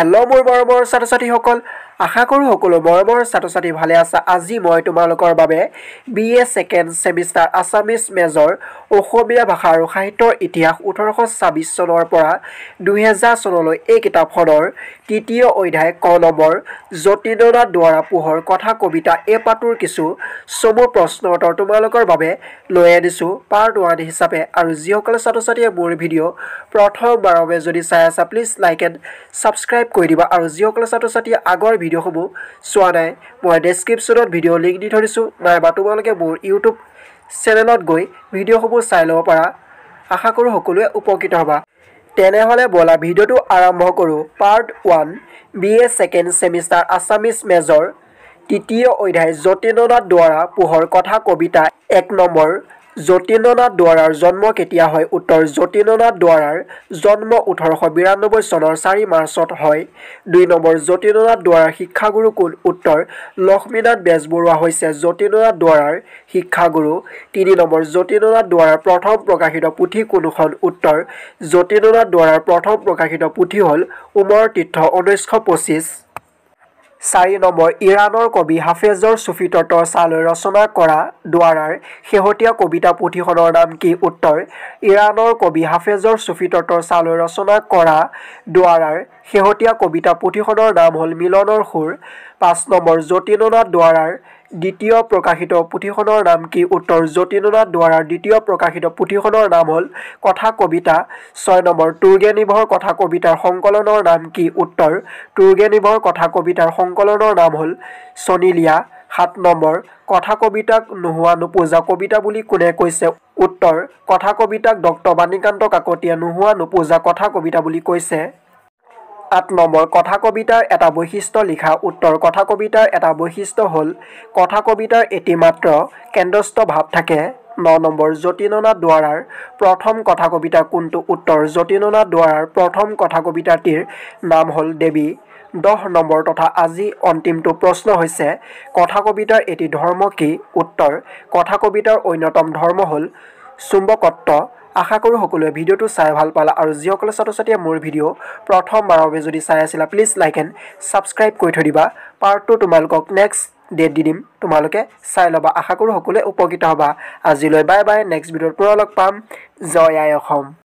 hello' মোৰ মৰমৰ ছাত্ৰ-ছাত্ৰীসকল আশা কৰোঁ সকলো মৰমৰ ছাত্ৰ-ছাত্ৰী ভালে আছা আজি মই তোমালোকৰ বাবে BA second semester Assamese major Asomiya ভাষা আৰু সাহিত্যৰ ইতিহাস 1826 চনৰ পৰা 2000 চনলৈ এই কিতাপখনৰ তৃতীয় অধ্যায় ক নম্বৰ যতীন্দ্ৰনাথ দুৱৰা পোহৰ কথা কবিতা এই পাঠৰ কিছু চমু প্ৰশ্ন উত্তৰ তোমালোকৰ বাবে লৈ আনিছো পাৰ্ট 1 হিচাপে আৰু যিসকল ছাত্ৰ-ছাত্ৰীয়ে মোৰ ভিডিঅ' প্ৰথমবাৰৰ বাবে যদি চাই আছা প্লিজ লাইক এণ্ড সাবস্ক্ৰাইব কৰি দিবা আৰু যিসকল ছাত্ৰ-ছাত্ৰীয়ে আগৰ ভিডিঅ'সমূহ চোৱা নাই মই ডেছক্ৰিপশ্যনত ভিডিঅ' লিংক দি থৈছো নাইবা তোমালোকে মোৰ ইউটিউব চেনেলত গৈ ভিডিঅ'সমূহ চাই ল'ব পাৰা আশা কৰোঁ সকলোৱে উপকৃত হ'বা তেনেহ'লে বলা ভিডিঅ'টো আৰম্ভ কৰোঁ part 1 BA second semester Assamese major তৃতীয় অধ্যায় যতীন্দ্ৰনাথ দুৱৰা পোহৰ কথা কবিতা 1 নম্বৰ যতীন্দ্ৰনাথ দুৱৰাৰ জন্ম কেতিয়া হয় উত্তৰ যতীন্দ্ৰনাথ দুৱৰাৰ জন্ম 1892 চনৰ 4 মাৰ্চত হয় 2 নম্বৰ যতীন্দ্ৰনাথ দুৱৰাৰ শিক্ষাগুৰু কোন উত্তৰ লক্ষ্মীনাথ বেজবৰুৱা হৈছে যতীন্দ্ৰনাথ দুৱৰাৰ শিক্ষাগুৰু 3 নম্বৰ যতীন্দ্ৰনাথ দুৱৰাৰ প্ৰথম প্ৰকাশিত পুথি কোনখন উত্তৰ যতীন্দ্ৰনাথ দুৱৰাৰ প্ৰথম প্ৰকাশিত পুথি হ'ল উমৰ তীৰ্থ 1925 4 নম্বৰ ইৰাণৰ কবি হাফেজৰ চুফি তত্ত্বৰ চালৈ ৰচনা কৰা দুৱাৰাৰ শেহতীয়া কবিতা পুথিখনৰ নাম কি উত্তৰ ইৰাণৰ কবি হাফেজৰ চুফি তত্ত্বৰ চালৈ ৰচনা কৰা দুৱাৰাৰ শেহতীয়া কবিতা পুথিখনৰ নাম হ'ল মিলনৰ সুৰ 5 নম্বৰ যতীন্দ্ৰনাথ দুৱৰাৰ দ্বিতীয় প্ৰকাশিত পুথিখনৰ নাম কি উত্তৰ যতীন্দ্ৰনাথ দুৱৰাৰ দ্বিতীয় প্ৰকাশিত পুথিখনৰ নাম হ'ল কথা কবিতা 6 নম্বৰ তুৰ্গেনিভৰ কথা কবিতাৰ সংকলনৰ নাম কি উত্তৰ তুৰ্গেনিভৰ কথা কবিতাৰ সংকলনৰ নাম হ'ল চনিলিয়া 7 নম্বৰ কথা কবিতাক নোহোৱা নোপোজা কবিতা বুলি কোনে কৈছে উত্তৰ কথা কবিতাক ডক্টৰ বাণীকান্ত কাকতিয়ে নোহোৱা নোপোজা কথা কবিতা বুলি কৈছে 8 নম্বৰ কথা কবিতাৰ এটা বৈশিষ্ট্য লিখা উত্তৰ কথা কবিতাৰ এটা বৈশিষ্ট্য হ'ল কথা কবিতাৰ এটি মাত্ৰ কেন্দ্ৰস্থ ভাৱ থাকে 9 নম্বৰ যতীন্দ্ৰনাথ দুৱৰাৰ প্ৰথম কথা কবিতা কোনটো উত্তৰ যতীন্দ্ৰনাথ দুৱৰাৰ প্ৰথম কথা কবিতাটিৰ নাম হ'ল দেৱী 10 নম্বৰ তথা আজি অন্তিমটো প্ৰশ্ন হৈছে কথা কবিতাৰ এটি ধৰ্ম কি উত্তৰ কথা কবিতাৰ অন্যতম ধৰ্ম হ'ল চুম্বকত্ব আশা কৰোঁ সকলোৱে ভিডিঅ'টো চাই ভাল পালা আৰু যিসকলে ছাত্ৰ-ছাত্ৰীয়ে মোৰ ভিডিঅ' প্ৰথমবাৰৰ বাবে যদি চাই আছিলা প্লিজ লাইক এণ্ড ছাবস্ক্ৰাইব কৰি থৈ দিবা পাৰ্ট 2 তোমালোকক নেক্সট ডেট দি দিম তোমালোকে চাই ল'বা আশা কৰোঁ সকলোৱে উপকৃত হ'বা আজিলৈ বাই বাই নেক্সট ভিডিঅ'ত পুনৰ লগ পাম জয় আই অসম